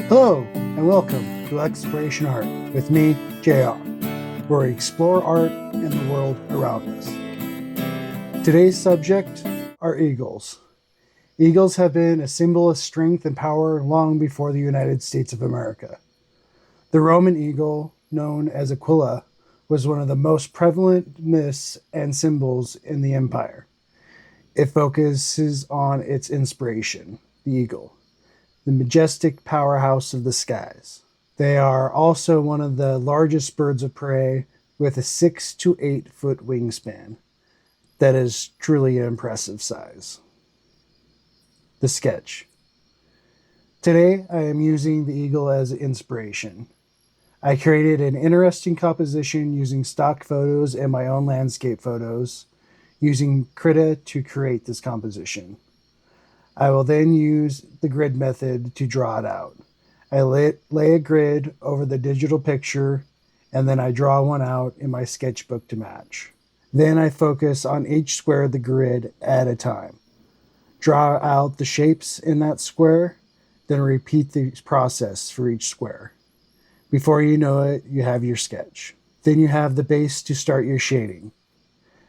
Hello, and welcome to Exploration Art with me, JR, where we explore art and the world around us. Today's subject are eagles. Eagles have been a symbol of strength and power long before the United States of America. The Roman eagle, known as Aquila, was one of the most prevalent myths and symbols in the empire. It focuses on its inspiration, the eagle, the majestic powerhouse of the skies. They are also one of the largest birds of prey with a 6 to 8 foot wingspan. That is truly an impressive size. The sketch. Today I am using the eagle as inspiration. I created an interesting composition using stock photos and my own landscape photos, using Krita to create this composition. I will then use the grid method to draw it out. I lay a grid over the digital picture, and then I draw one out in my sketchbook to match. Then I focus on each square of the grid at a time. Draw out the shapes in that square, then repeat the process for each square. Before you know it, you have your sketch. Then you have the base to start your shading.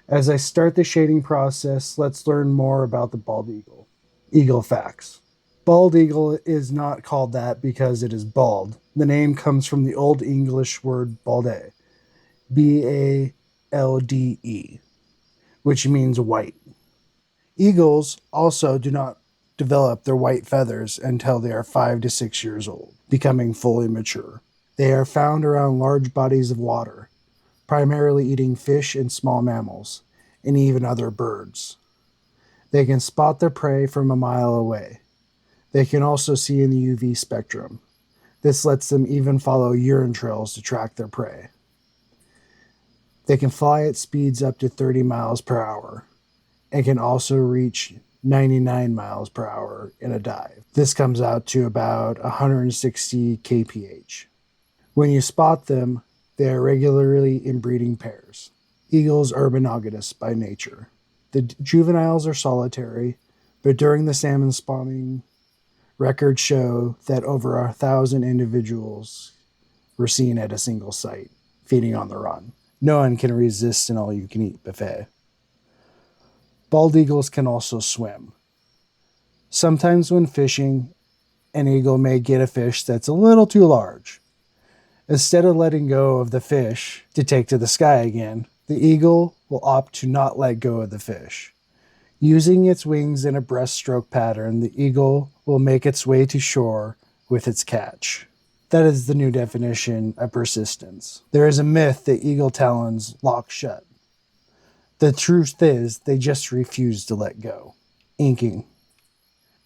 As I start the shading process, let's learn more about the bald eagle. Eagle facts. Bald eagle is not called that because it is bald. The name comes from the Old English word balde, B-A-L-D-E, which means white. Eagles also do not develop their white feathers until they are 5 to 6 years old, becoming fully mature. They are found around large bodies of water, primarily eating fish and small mammals, and even other birds. They can spot their prey from a mile away. They can also see in the UV spectrum. This lets them even follow urine trails to track their prey. They can fly at speeds up to 30 miles per hour and can also reach 99 miles per hour in a dive. This comes out to about 160 kph. When you spot them, they are regularly in breeding pairs. Eagles are monogamous by nature. The juveniles are solitary, but during the salmon spawning, records show that over 1,000 individuals were seen at a single site, feeding on the run. No one can resist an all-you-can-eat buffet. Bald eagles can also swim. Sometimes when fishing, an eagle may get a fish that's a little too large. Instead of letting go of the fish to take to the sky again, the eagle will opt to not let go of the fish. Using its wings in a breaststroke pattern, the eagle will make its way to shore with its catch. That is the new definition of persistence. There is a myth that eagle talons lock shut. The truth is, they just refuse to let go. Inking.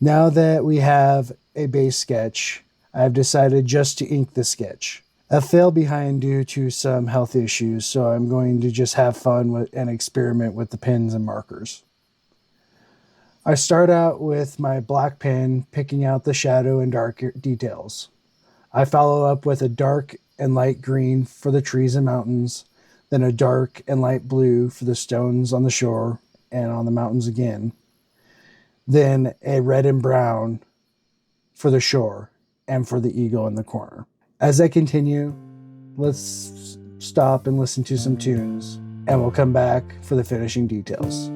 Now that we have a base sketch, I have decided just to ink the sketch. I fell behind due to some health issues, so I'm going to just have fun and experiment with the pens and markers. I start out with my black pen, picking out the shadow and dark details. I follow up with a dark and light green for the trees and mountains, then a dark and light blue for the stones on the shore and on the mountains again, then a red and brown for the shore and for the eagle in the corner. As I continue, let's stop and listen to some tunes, and we'll come back for the finishing details.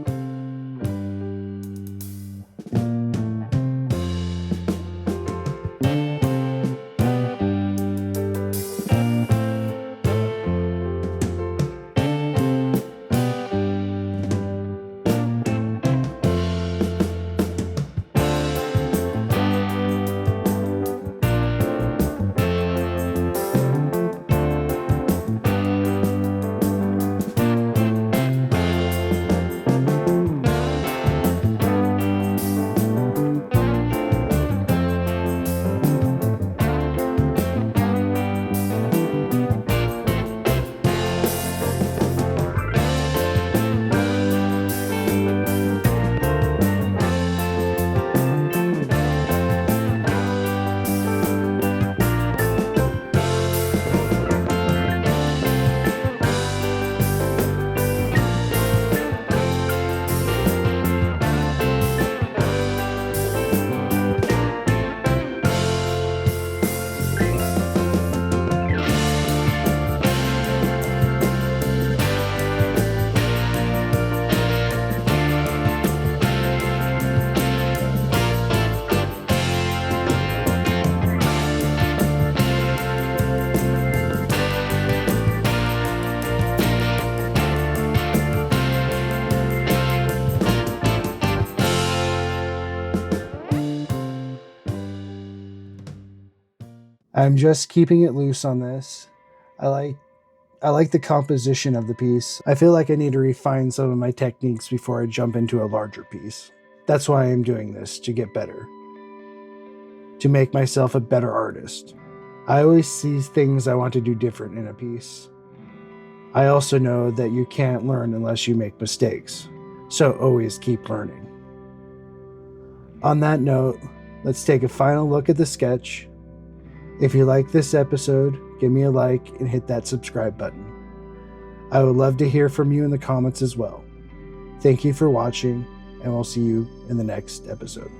I'm just keeping it loose on this. I like the composition of the piece. I feel like I need to refine some of my techniques before I jump into a larger piece. That's why I'm doing this, to get better. To make myself a better artist. I always see things I want to do different in a piece. I also know that you can't learn unless you make mistakes, so always keep learning. On that note, let's take a final look at the sketch. If you like this episode, give me a like and hit that subscribe button. I would love to hear from you in the comments as well. Thank you for watching, and we'll see you in the next episode.